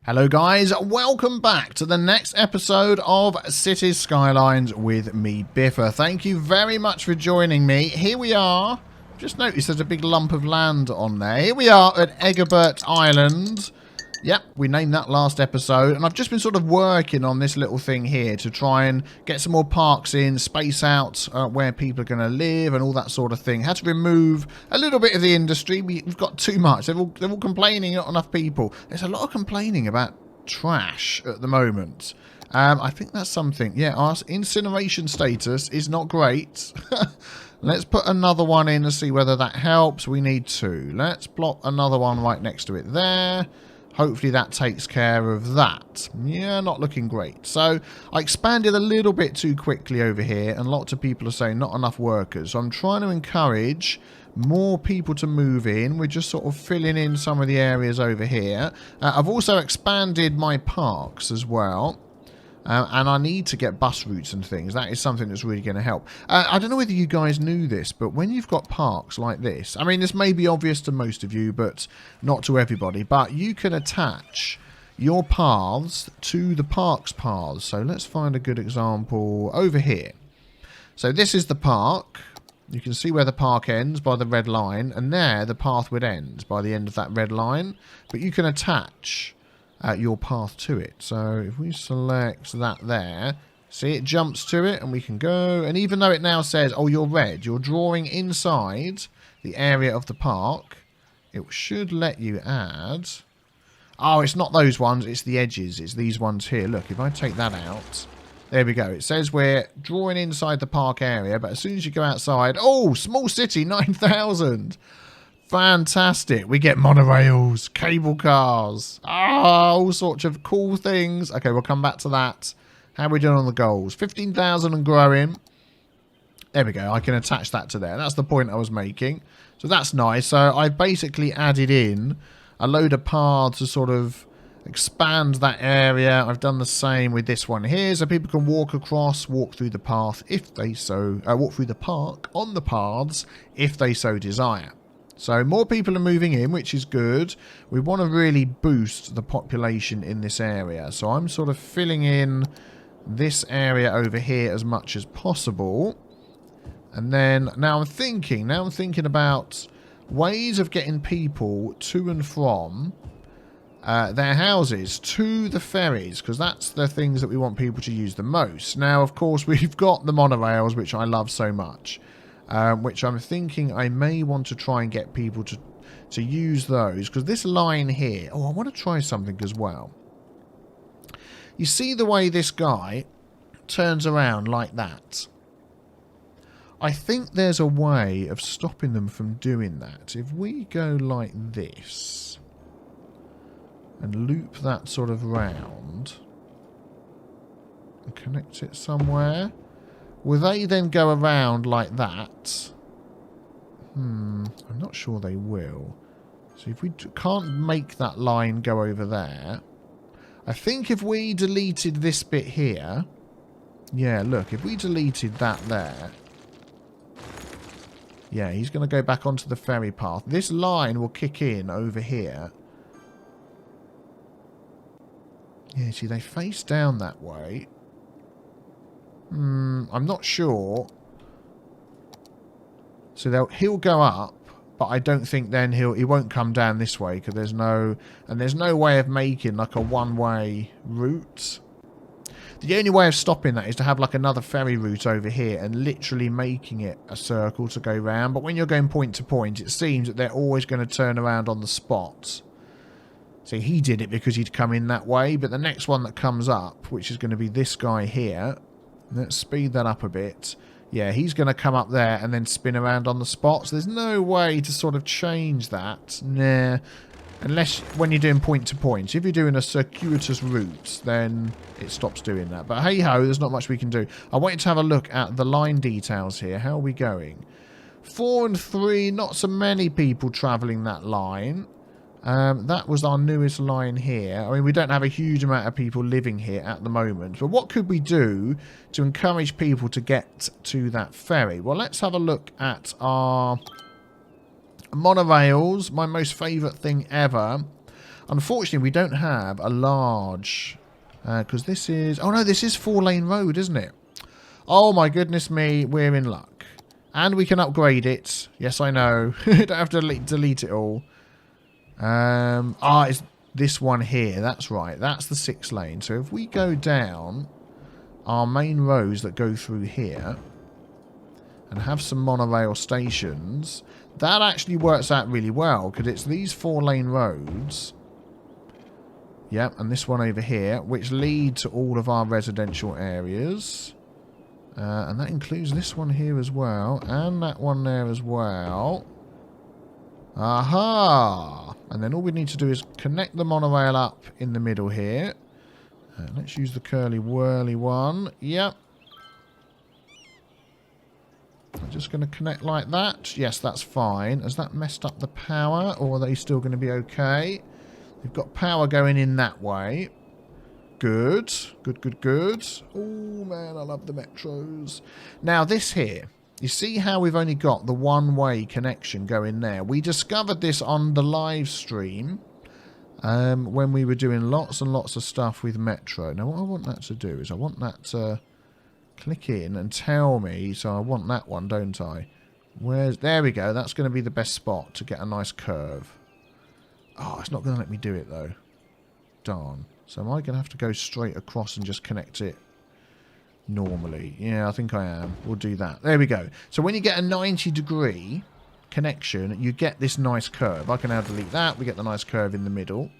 Hello guys, welcome back to the next episode of Cities Skylines with me, Biffa. Thank you very much for joining me. Here we are. Just noticed there's a big lump of land on there. Here we are at Eggabout Island. Yep, we named that last episode. And I've just been sort of working on this little thing here to try and get some more parks in, space out where people are going to live and all that sort of thing. Had to remove a little bit of the industry. We've got too much. They're all complaining, not enough people. There's a lot of complaining about trash at the moment. I think that's something. Yeah, our incineration status is not great. Let's put another one in and see whether that helps. We need two. Let's plop another one right next to it there. Hopefully that takes care of that. Yeah, not looking great. So I expanded a little bit too quickly over here, and lots of people are saying not enough workers. So I'm trying to encourage more people to move in. We're just sort of filling in some of the areas over here. I've also expanded my parks as well. And I need to get bus routes and things. That is something that's really going to help. I don't know whether you guys knew this, but when you've got parks like this, I mean, this may be obvious to most of you, but not to everybody, but you can attach your paths to the park's paths. So let's find a good example over here. So this is the park. You can see where the park ends by the red line, and there the path would end by the end of that red line. But you can attach your path to it. So if we select that there, see, it jumps to it and we can go. And even though it now says, oh, you're red, you're drawing inside the area of the park, it should let you add. Oh, it's not those ones, it's the edges. It's these ones here. Look, if I take that out, there we go. It says we're drawing inside the park area, but as soon as you go outside, oh, small city, 9,000. Fantastic. We get monorails, cable cars, all sorts of cool things. Okay, we'll come back to that. How are we doing on the goals? 15,000 and growing. There we go. I can attach that to there. That's the point I was making. So that's nice. So I've basically added in a load of paths to sort of expand that area. I've done the same with this one here. So people can walk across, walk through the path if they so, walk through the park on the paths if they so desire. So more people are moving in, which is good. We want to really boost the population in this area. So I'm sort of filling in this area over here as much as possible. And then now I'm thinking about ways of getting people to and from their houses to the ferries, because that's the things that we want people to use the most. Now, of course, we've got the monorails, which I love so much. Which I'm thinking I may want to try and get people to use those. Because this line here... Oh, I want to try something as well. You see the way this guy turns around like that? I think there's a way of stopping them from doing that. If we go like this and loop that sort of round and connect it somewhere... Will they then go around like that? I'm not sure they will. So if we can't make that line go over there... I think if we deleted this bit here... Yeah, look, if we deleted that there... Yeah, he's going to go back onto the ferry path. This line will kick in over here. Yeah, see, they face down that way. I'm not sure. So he'll go up, but I don't think then he won't come down this way because there's no way of making like a one-way route. The only way of stopping that is to have like another ferry route over here and literally making it a circle to go round. But when you're going point to point, it seems that they're always going to turn around on the spot. See, he did it because he'd come in that way, but the next one that comes up, which is going to be this guy here. Let's speed that up a bit. Yeah, he's going to come up there and then spin around on the spot. So there's no way to sort of change that. Nah. Unless when you're doing point to point. If you're doing a circuitous route, then it stops doing that. But hey-ho, there's not much we can do. I wanted to have a look at the line details here. How are we going? 4 and 3, not so many people travelling that line. That was our newest line here. I mean, we don't have a huge amount of people living here at the moment. But what could we do to encourage people to get to that ferry? Well, let's have a look at our monorails. My most favourite thing ever. Unfortunately, we don't have a large... Because this is... Oh, no, this is 4-lane road, isn't it? Oh, my goodness me. We're in luck. And we can upgrade it. Yes, I know. Don't have to delete it all. It's this one here. That's right. That's the 6-lane. So if we go down our main roads that go through here and have some monorail stations, that actually works out really well because it's these 4-lane roads. Yep, and this one over here, which lead to all of our residential areas. And that includes this one here as well, and that one there as well. Aha! And then all we need to do is connect the monorail up in the middle here. Let's use the curly whirly one. Yep. I'm just going to connect like that. Yes, that's fine. Has that messed up the power, or are they still going to be okay? We've got power going in that way. Good. Good, good, good. Oh, man, I love the metros. Now, this here. You see how we've only got the one-way connection going there? We discovered this on the live stream when we were doing lots and lots of stuff with Metro. Now, what I want that to do is I want that to click in and tell me. So I want that one, don't I? There we go. That's going to be the best spot to get a nice curve. Oh, it's not going to let me do it, though. Darn. So am I going to have to go straight across and just connect it normally? Yeah, I think I am. We'll do that. There we go. So when you get a 90-degree connection, you get this nice curve. I can now delete that. We get the nice curve in the middle.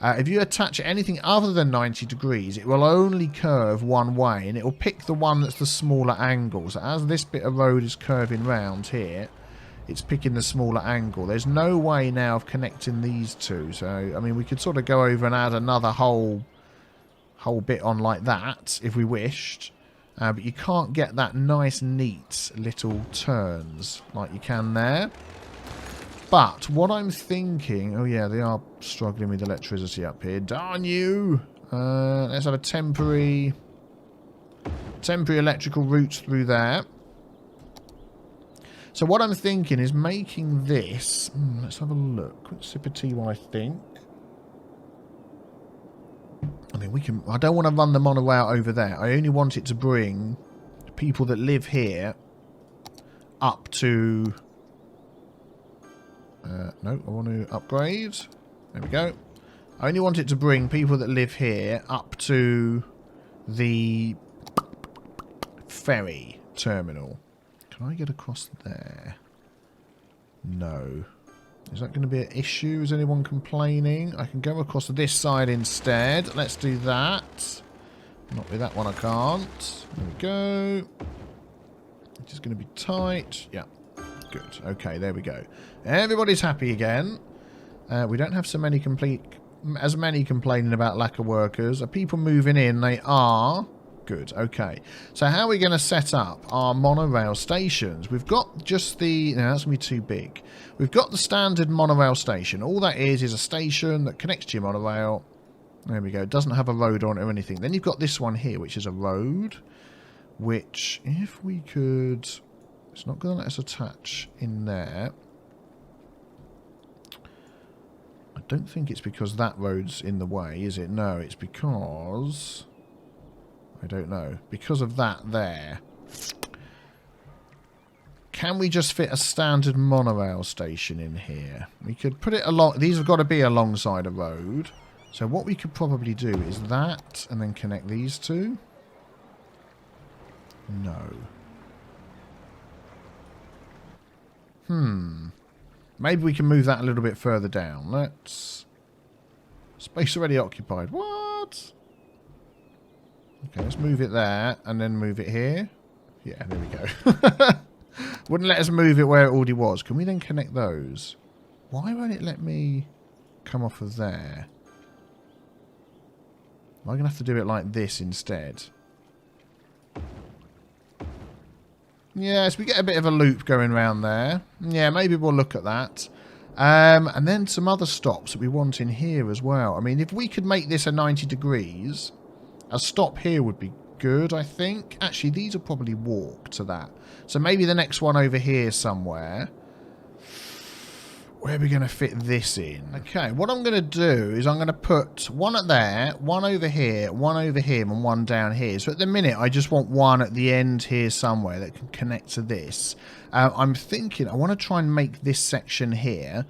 If you attach anything other than 90 degrees, it will only curve one way, and it will pick the one that's the smaller angle. So as this bit of road is curving round here, it's picking the smaller angle. There's no way now of connecting these two. So, I mean, we could sort of go over and add another whole bit on like that, if we wished. But you can't get that nice, neat little turns like you can there. But what I'm thinking... Oh, yeah, they are struggling with electricity up here. Darn you! Let's have a temporary electrical route through there. So what I'm thinking is making this... let's have a look. Quick sip of tea while I think. I mean, we can... I don't want to run the monorail over there. I only want it to bring people that live here up to... no, I want to upgrade. There we go. I only want it to bring people that live here up to the ferry terminal. Can I get across there? No. Is that going to be an issue? Is anyone complaining? I can go across this side instead. Let's do that. Not with that one, I can't. There we go. It's just going to be tight. Yeah. Good. Okay, there we go. Everybody's happy again. We don't have as many complaining about lack of workers. Are people moving in? They are. Good. Okay. So how are we going to set up our monorail stations? We've got just the... No, that's going to be too big. We've got the standard monorail station. All that is a station that connects to your monorail. There we go. It doesn't have a road on it or anything. Then you've got this one here, which is a road. Which, if we could... It's not going to let us attach in there. I don't think it's because that road's in the way, is it? No, it's because... I don't know. Because of that there. Can we just fit a standard monorail station in here? We could put it along... These have got to be alongside a road. So what we could probably do is that and then connect these two. No. Maybe we can move that a little bit further down. Let's... Space already occupied. What? Okay, let's move it there and then move it here. Yeah, there we go. Wouldn't let us move it where it already was. Can we then connect those? Why won't it let me come off of there? Am I going to have to do it like this instead? Yes, we get a bit of a loop going around there. Yeah, maybe we'll look at that. And then some other stops that we want in here as well. I mean, if we could make this a 90 degrees, a stop here would be good, I think. Actually, these will probably walk to that. So maybe the next one over here somewhere. where are we going to fit this in? Okay, what I'm going to do is I'm going to put one at there, one over here, and one down here. So at the minute, I just want one at the end here somewhere that can connect to this. I'm thinking I want to try and make this section here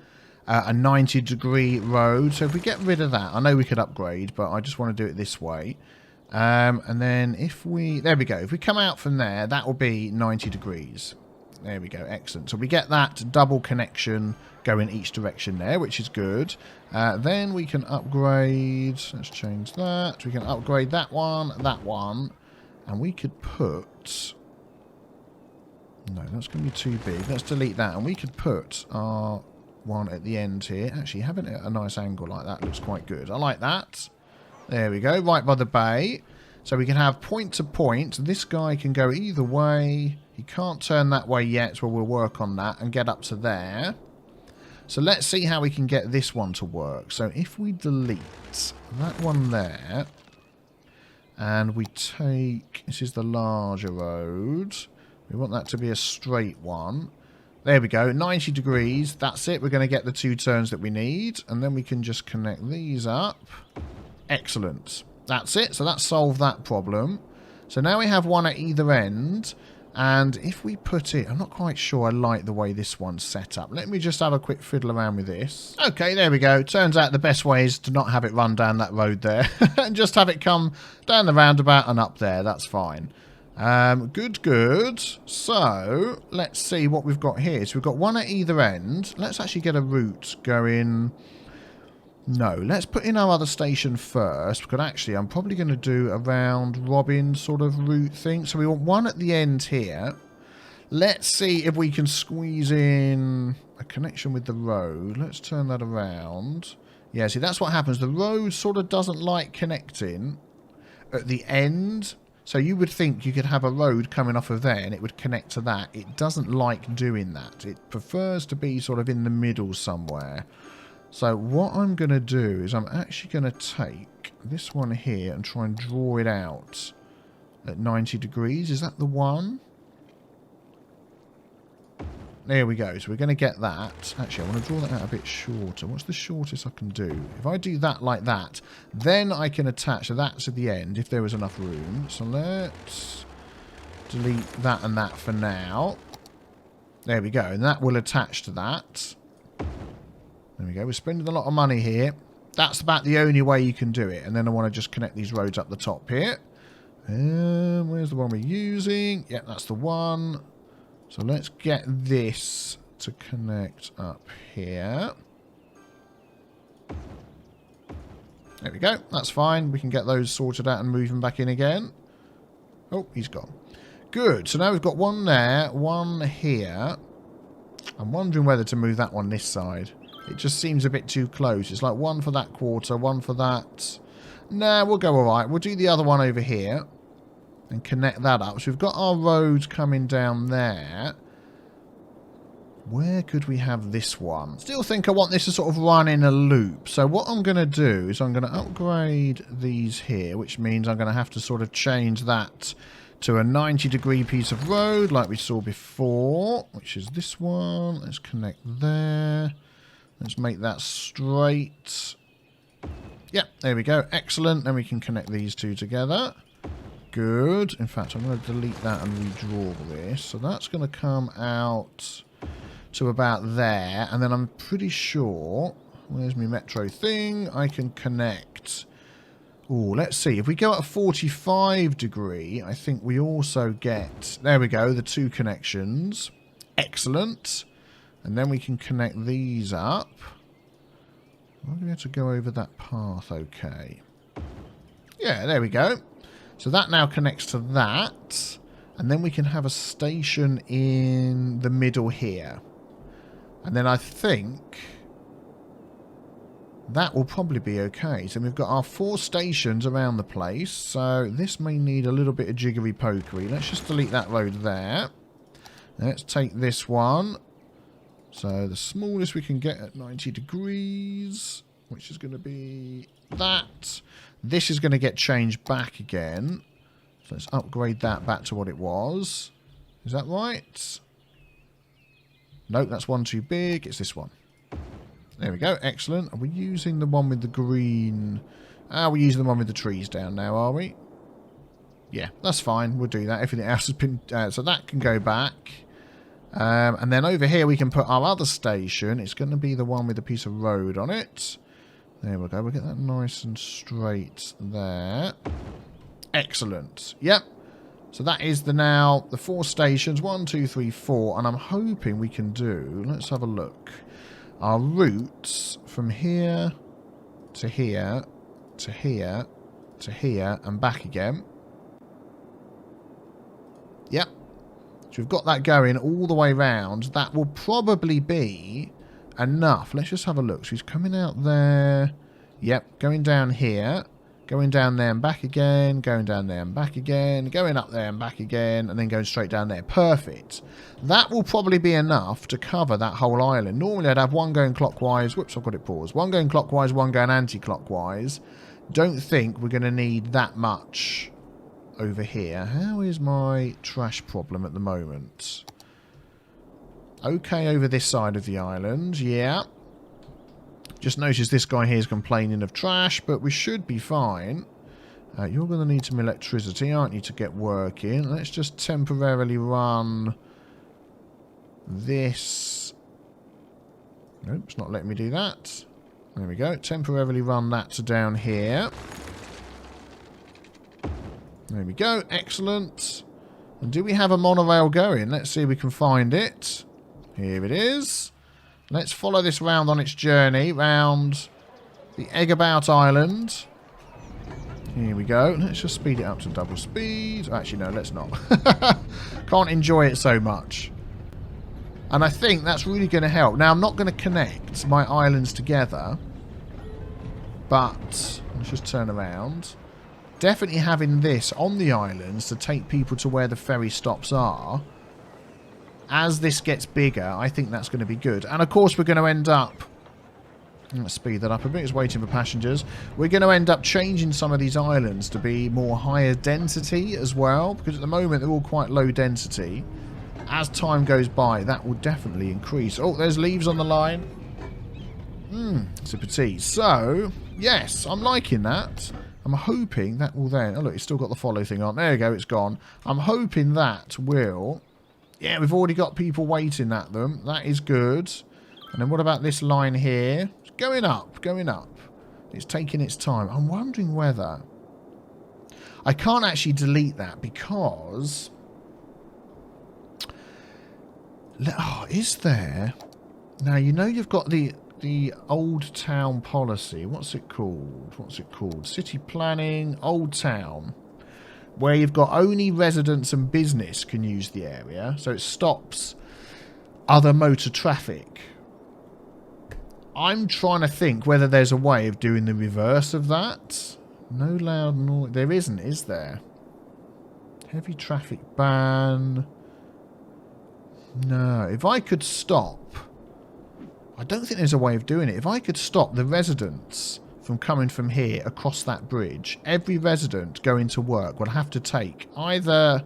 a 90-degree road. So if we get rid of that, I know we could upgrade, but I just want to do it this way. And then if we... There we go. If we come out from there, that will be 90 degrees. There we go. Excellent. So we get that double connection going each direction there, which is good. Then we can upgrade. Let's change that. We can upgrade that one, and we could put... No, that's going to be too big. Let's delete that, and we could put our one at the end here. Actually, having it at a nice angle like that looks quite good. I like that. There we go, right by the bay. So we can have point to point. This guy can go either way. He can't turn that way yet, so we'll work on that and get up to there. So let's see how we can get this one to work. So if we delete that one there, and we take... This is the larger road. We want that to be a straight one. There we go, 90 degrees. That's it. We're going to get the 2 turns that we need. And then we can just connect these up. Excellent. That's it. So that solved that problem. So now we have one at either end. And if we put it... I'm not quite sure I like the way this one's set up. Let me just have a quick fiddle around with this. Okay, there we go. Turns out the best way is to not have it run down that road there. And just have it come down the roundabout and up there. That's fine. Good. So, let's see what we've got here. So we've got one at either end. Let's actually get a route going... No, let's put in our other station first, because actually I'm probably going to do a round robin sort of route thing. So we want one at the end here. Let's see if we can squeeze in a connection with the road. Let's turn that around. Yeah, see, that's what happens. The road sort of doesn't like connecting at the end. So you would think you could have a road coming off of there and it would connect to that. It doesn't like doing that. It prefers to be sort of in the middle somewhere. So what I'm going to do is I'm actually going to take this one here and try and draw it out at 90 degrees. Is that the one? There we go. So we're going to get that. Actually, I want to draw that out a bit shorter. What's the shortest I can do? If I do that like that, then I can attach. So that's at the end if there was enough room. So let's delete that and that for now. There we go. And that will attach to that. There we go. We're spending a lot of money here. That's about the only way you can do it. And then I want to just connect these roads up the top here. Where's the one we're using? Yep, that's the one. So let's get this to connect up here. There we go. That's fine. We can get those sorted out and move them back in again. Oh, he's gone. Good. So now we've got one there, one here. I'm wondering whether to move that one this side. It just seems a bit too close. It's like one for that quarter, one for that. Nah, we'll go all right. We'll do the other one over here and connect that up. So we've got our road coming down there. Where could we have this one? Still think I want this to sort of run in a loop. So what I'm going to do is I'm going to upgrade these here, which means I'm going to have to sort of change that to a 90-degree piece of road like we saw before, which is this one. Let's connect there. Let's make that straight. Yep, there we go. Excellent. Then we can connect these two together. Good. In fact, I'm going to delete that and redraw this. So that's going to come out to about there. And then I'm pretty sure... Where's my metro thing? I can connect... Oh, let's see. If we go at a 45 degree, I think we also get... There we go, the 2 connections. Excellent. And then we can connect these up. I'm going to have to go over that path, okay. Yeah, there we go. So that now connects to that. And then we can have a station in the middle here. And then I think that will probably be okay. So we've got our 4 stations around the place. So this may need a little bit of jiggery-pokery. Let's just delete that road there. Let's take this one. So the smallest we can get at 90 degrees, which is going to be that. This is going to get changed back again. So let's upgrade that back to what it was. Is that right? Nope, that's one too big. It's this one. There we go. Excellent. Are we using the one with the green? We're using the one with the trees down now, are we? Yeah, that's fine. We'll do that. Everything else has been... so that can go back. And then over here we can put our other station. It's going to be the one with a piece of road on it. There we go. We'll get that nice and straight there. Excellent. Yep. So that is the 4 stations. 1, 2, 3, 4. And I'm hoping we can do... Let's have a look. Our routes from here to here to here to here and back again. Yep. So we've got that going all the way round. That will probably be enough. Let's just have a look. So he's coming out there. Yep. Going down here. Going down there and back again. Going down there and back again. Going up there and back again. And then going straight down there. Perfect. That will probably be enough to cover that whole island. Normally I'd have one going clockwise. Whoops, I've got it paused. One going clockwise, one going anti-clockwise. Don't think we're going to need that much over here. How is my trash problem at the moment? Okay, over this side of the island. Yeah. Just noticed this guy here is complaining of trash, but we should be fine. You're going to need some electricity, aren't you, to get working? Let's just temporarily run this. Nope, it's not letting me do that. There we go. Temporarily run that to down here. There we go. Excellent. And do we have a monorail going? Let's see if we can find it. Here it is. Let's follow this round on its journey round the Eggabout Island. Here we go. Let's just speed it up to double speed. Actually, no, let's not. Can't enjoy it so much. And I think that's really going to help. Now, I'm not going to connect my islands together. But let's just turn around. Definitely having this on the islands to take people to where the ferry stops are. As this gets bigger, I think that's going to be good. And of course, we're going to end up... Let's speed that up a bit. It's waiting for passengers. We're going to end up changing some of these islands to be more higher density as well. Because at the moment, they're all quite low density. As time goes by, that will definitely increase. Oh, there's leaves on the line. It's a petite. So, yes, I'm liking that. I'm hoping that will then... Oh, look, it's still got the follow thing on. There you go, it's gone. I'm hoping that will... Yeah, we've already got people waiting at them. That is good. And then what about this line here? It's going up, going up. It's taking its time. I'm wondering whether... I can't actually delete that because... Oh, is there... Now, you know you've got the Old Town policy. What's it called? What's it called? City Planning, Old Town. Where you've got only residents and business can use the area. So it stops other motor traffic. I'm trying to think whether there's a way of doing the reverse of that. No loud noise. There isn't, is there? Heavy traffic ban. No. If I could stop... I don't think there's a way of doing it. If I could stop the residents from coming from here across that bridge, every resident going to work would have to take either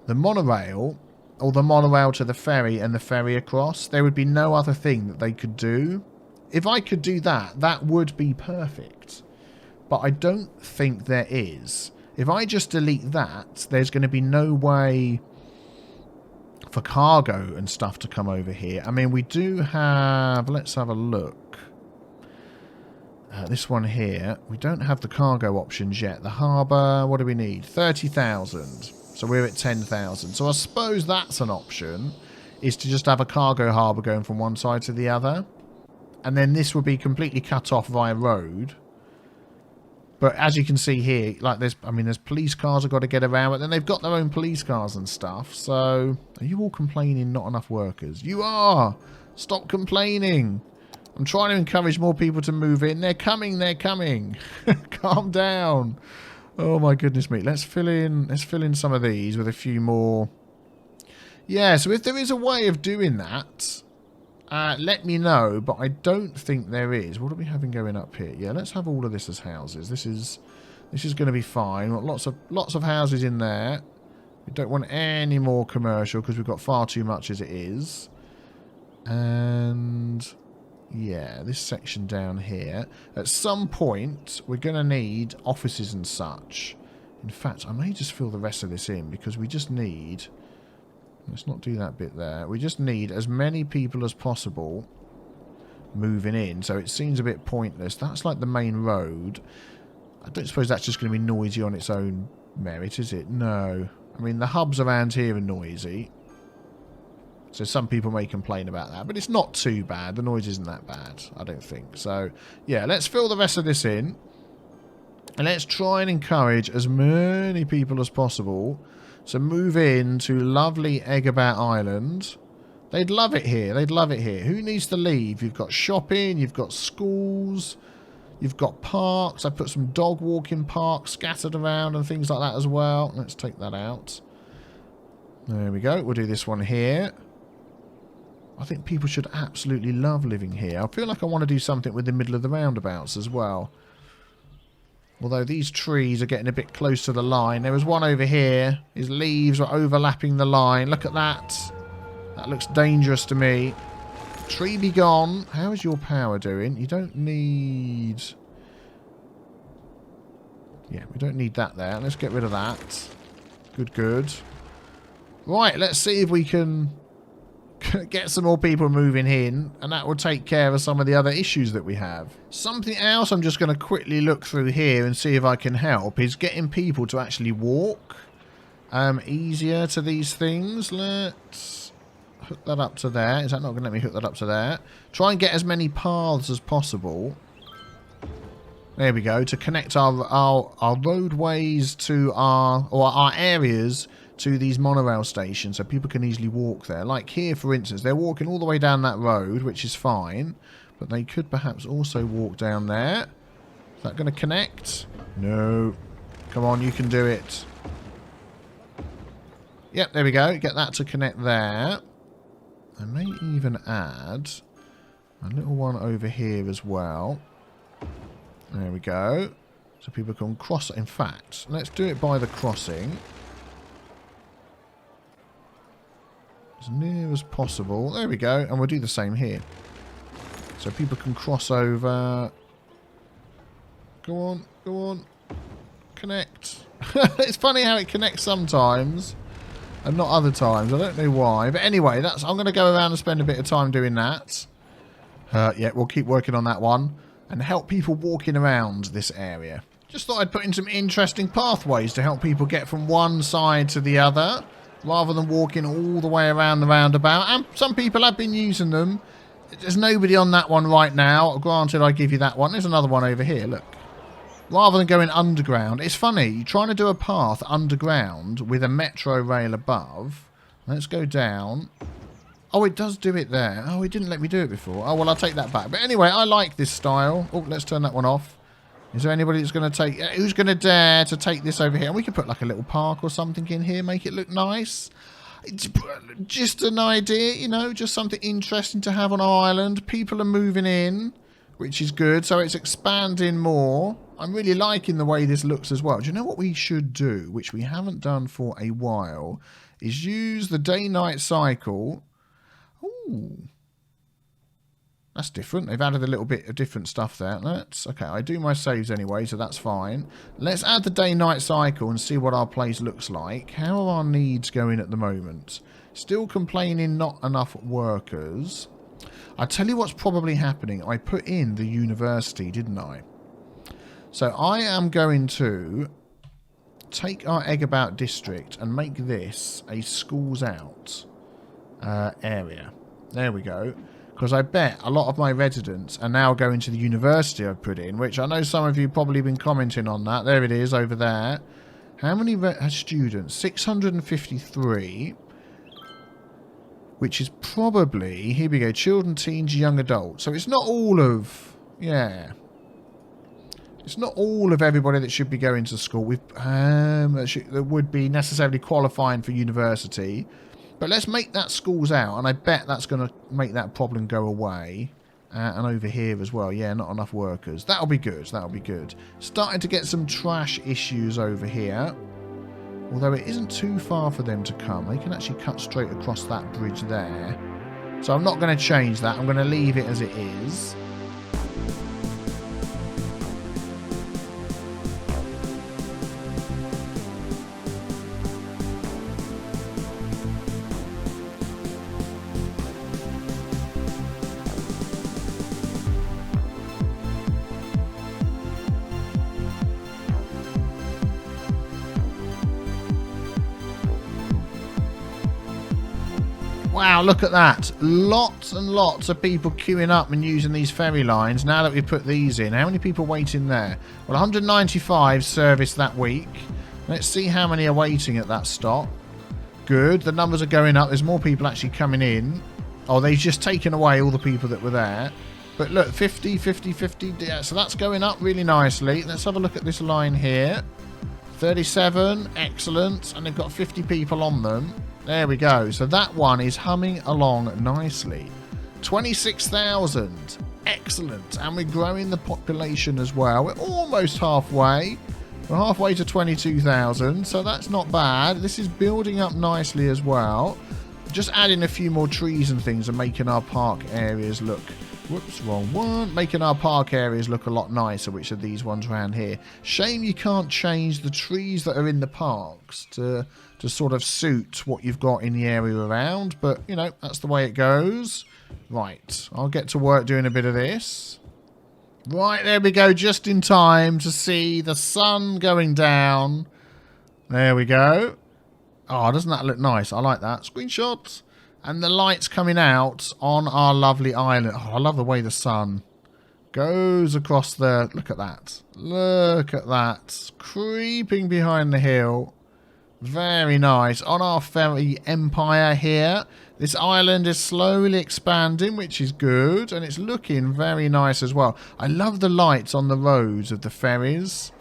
the monorail or the monorail to the ferry and the ferry across. There would be no other thing that they could do. If I could do that, that would be perfect. But I don't think there is. If I just delete that, there's going to be no way for cargo and stuff to come over here. I mean, we do have... Let's have a look. This one here. We don't have the cargo options yet. The harbour, what do we need? 30,000. So we're at 10,000. So I suppose that's an option, is to just have a cargo harbour going from one side to the other. And then this would be completely cut off via road. But as you can see here, like there's police cars have got to get around, but then they've got their own police cars and stuff. So, are you all complaining not enough workers? You are! Stop complaining! I'm trying to encourage more people to move in. They're coming, they're coming! Calm down! Oh my goodness me. Let's fill in some of these with a few more. Yeah, so if there is a way of doing that, let me know, but I don't think there is. What are we having going up here? Yeah, let's have all of this as houses. This is going to be fine. We've got lots of houses in there. We don't want any more commercial because we've got far too much as it is. And Yeah, this section down here. At some point, we're going to need offices and such. In fact, I may just fill the rest of this in because we just need... Let's not do that bit there. We just need as many people as possible moving in, so it seems a bit pointless. That's like the main road. I don't suppose that's just going to be noisy on its own merit, is it? No. I mean, the hubs around here are noisy. So some people may complain about that, but it's not too bad. The noise isn't that bad, I don't think. So, yeah, let's fill the rest of this in. And let's try and encourage as many people as possible to move in to lovely Eggabout Island. They'd love it here. They'd love it here. Who needs to leave? You've got shopping, you've got schools, you've got parks. I put some dog walking parks scattered around and things like that as well. Let's take that out. There we go. We'll do this one here. I think people should absolutely love living here. I feel like I want to do something with the middle of the roundabouts as well. Although these trees are getting a bit close to the line. There was one over here. His leaves are overlapping the line. Look at that. That looks dangerous to me. Tree be gone. How is your power doing? You don't need... Yeah, we don't need that there. Let's get rid of that. Good, good. Right, let's see if we can get some more people moving in, and that will take care of some of the other issues that we have. Something else I'm just going to quickly look through here and see if I can help is getting people to actually walk easier to these things. Let's hook that up to there. Is that not going to let me hook that up to there? Try and get as many paths as possible. There we go, to connect our roadways to our areas to these monorail stations so people can easily walk there. Like here, for instance, they're walking all the way down that road, which is fine, but they could perhaps also walk down there. Is that going to connect? No. Come on, you can do it. Yep, there we go. Get that to connect there. I may even add a little one over here as well. There we go. So people can cross. In fact, let's do it by the crossing. As near as possible. There we go. And we'll do the same here. So people can cross over. Go on. Go on. Connect. It's funny how it connects sometimes. And not other times. I don't know why. But anyway, I'm going to go around and spend a bit of time doing that. Yeah, we'll keep working on that one. And help people walking around this area. Just thought I'd put in some interesting pathways to help people get from one side to the other, rather than walking all the way around the roundabout. And some people have been using them. There's nobody on that one right now. Granted, I give you that one. There's another one over here, look. Rather than going underground. It's funny, you're trying to do a path underground with a metro rail above. Let's go down. Oh, it does do it there. Oh, it didn't let me do it before. Oh, well, I'll take that back. But anyway, I like this style. Oh, let's turn that one off. Is there anybody that's going to take... Who's going to dare to take this over here? And we could put like a little park or something in here. Make it look nice. It's just an idea, you know. Just something interesting to have on our island. People are moving in, which is good. So it's expanding more. I'm really liking the way this looks as well. Do you know what we should do, which we haven't done for a while, is use the day-night cycle... Ooh. That's different. They've added a little bit of different stuff there. Okay, I do my saves anyway, so that's fine. Let's add the day-night cycle and see what our place looks like. How are our needs going at the moment? Still complaining not enough workers. I tell you what's probably happening. I put in the university, didn't I? So I am going to take our Eggabout district and make this a schools out area. There we go. Because I bet a lot of my residents are now going to the university I've put in, which I know some of you probably been commenting on that. There it is over there. How many students? 653. Which is probably, here we go, children, teens, young adults. So it's not all of, yeah. It's not all of everybody that should be going to school that would be necessarily qualifying for university. But let's make that schools out, and I bet that's going to make that problem go away. And over here as well. Yeah, not enough workers. That'll be good. That'll be good. Starting to get some trash issues over here. Although it isn't too far for them to come. They can actually cut straight across that bridge there. So I'm not going to change that. I'm going to leave it as it is. Wow, look at that. Lots and lots of people queuing up and using these ferry lines now that we put these in. How many people waiting there? Well, 195 serviced that week. Let's see how many are waiting at that stop. Good. The numbers are going up. There's more people actually coming in. Oh, they've just taken away all the people that were there. But look, 50, 50, 50. Yeah, so that's going up really nicely. Let's have a look at this line here. 37. Excellent. And they've got 50 people on them. There we go. So that one is humming along nicely. 26,000. Excellent. And we're growing the population as well. We're almost halfway. We're halfway to 22,000. So that's not bad. This is building up nicely as well. Just adding a few more trees and things and making our park areas look... Whoops, wrong one. Making our park areas look a lot nicer, which are these ones around here. Shame you can't change the trees that are in the parks to sort of suit what you've got in the area around. But, you know, that's the way it goes. Right, I'll get to work doing a bit of this. Right, there we go. Just in time to see the sun going down. There we go. Oh, doesn't that look nice? I like that. Screenshots. And the lights coming out on our lovely island. Oh, I love the way the sun goes across the... Look at that. Look at that. Creeping behind the hill. Very nice. On our Ferry Empire here. This island is slowly expanding, which is good. And it's looking very nice as well. I love the lights on the roads of the ferries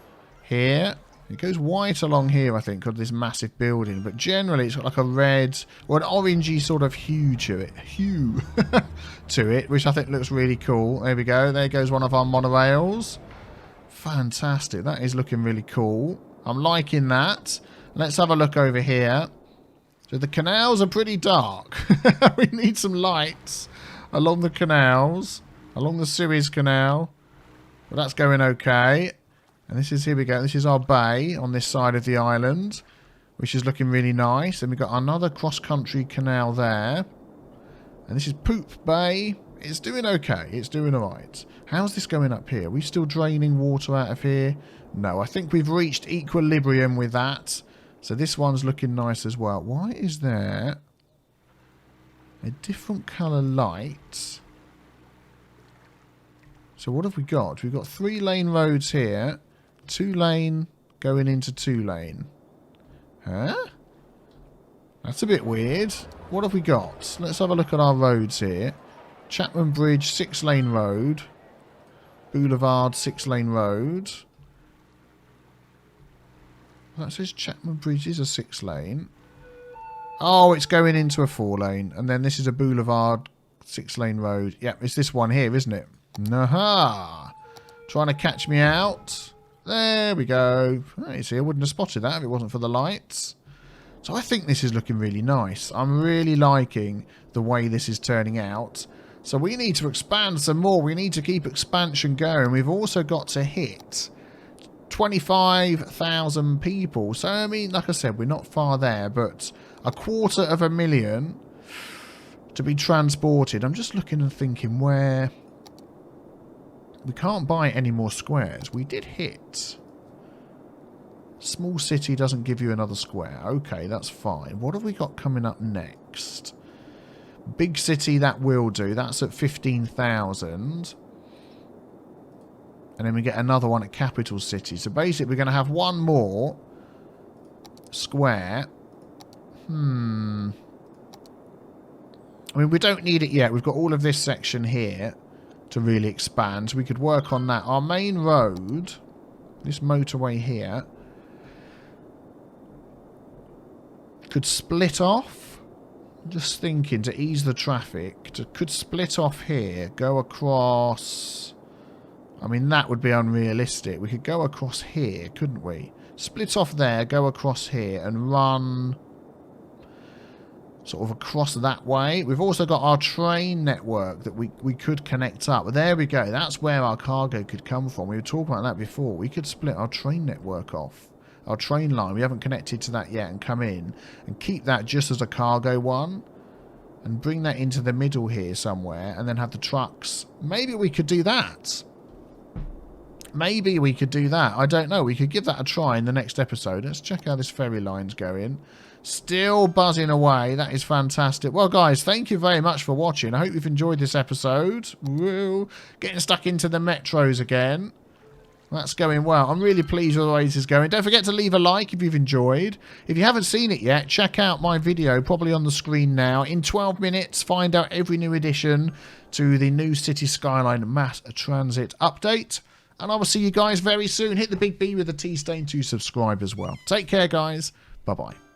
here. It goes white along here, I think, of this massive building. But generally, it's got like a red or an orangey sort of hue to it. To it, which I think looks really cool. There we go. There goes one of our monorails. Fantastic. That is looking really cool. I'm liking that. Let's have a look over here. So the canals are pretty dark. We need some lights along the canals. Along the Suez Canal. But that's going okay. And this is, here we go, this is our bay on this side of the island, which is looking really nice. And we've got another cross-country canal there. And this is Poop Bay. It's doing okay. It's doing all right. How's this going up here? Are we still draining water out of here? No, I think we've reached equilibrium with that. So this one's looking nice as well. Why is there a different colour light? So what have we got? We've got 3-lane roads here. 2-lane going into 2-lane. Huh? That's a bit weird. What have we got? Let's have a look at our roads here. Chapman Bridge, 6-lane road. Boulevard, 6-lane road. That says Chapman Bridge is a 6-lane. Oh, it's going into a 4-lane. And then this is a Boulevard, 6-lane road. Yep, it's this one here, isn't it? Aha! Trying to catch me out. There we go. Oh, you see, I wouldn't have spotted that if it wasn't for the lights. So I think this is looking really nice. I'm really liking the way this is turning out. So we need to expand some more. We need to keep expansion going. We've also got to hit 25,000 people. So, I mean, like I said, we're not far there, but 250,000 to be transported. I'm just looking and thinking where... We can't buy any more squares. We did hit. Small city doesn't give you another square. Okay, that's fine. What have we got coming up next? Big city, that will do. That's at 15,000. And then we get another one at capital city. So basically, we're going to have one more square. I mean, we don't need it yet. We've got all of this section here to really expand. So we could work on that. Our main road, this motorway here, could split off. Just thinking to ease the traffic. Could split off here, go across. I mean, that would be unrealistic. We could go across here, couldn't we? Split off there, go across here, and run sort of across that way. We've also got our train network that we could connect up. But there we go. That's where our cargo could come from. We were talking about that before. We could split our train network off. Our train line. We haven't connected to that yet and come in and keep that just as a cargo one. And bring that into the middle here somewhere. And then have the trucks. Maybe we could do that. Maybe we could do that. I don't know. We could give that a try in the next episode. Let's check how this ferry line's going. Still buzzing away. That is fantastic. Well, guys, thank you very much for watching. I hope you've enjoyed this episode. Woo. Getting stuck into the metros again. That's going well. I'm really pleased with the way this is going. Don't forget to leave a like if you've enjoyed. If you haven't seen it yet, check out my video, probably on the screen now. In 12 minutes, find out every new addition to the new Cities Skyline Mass Transit update. And I will see you guys very soon. Hit the big B with the T stain to subscribe as well. Take care, guys. Bye-bye.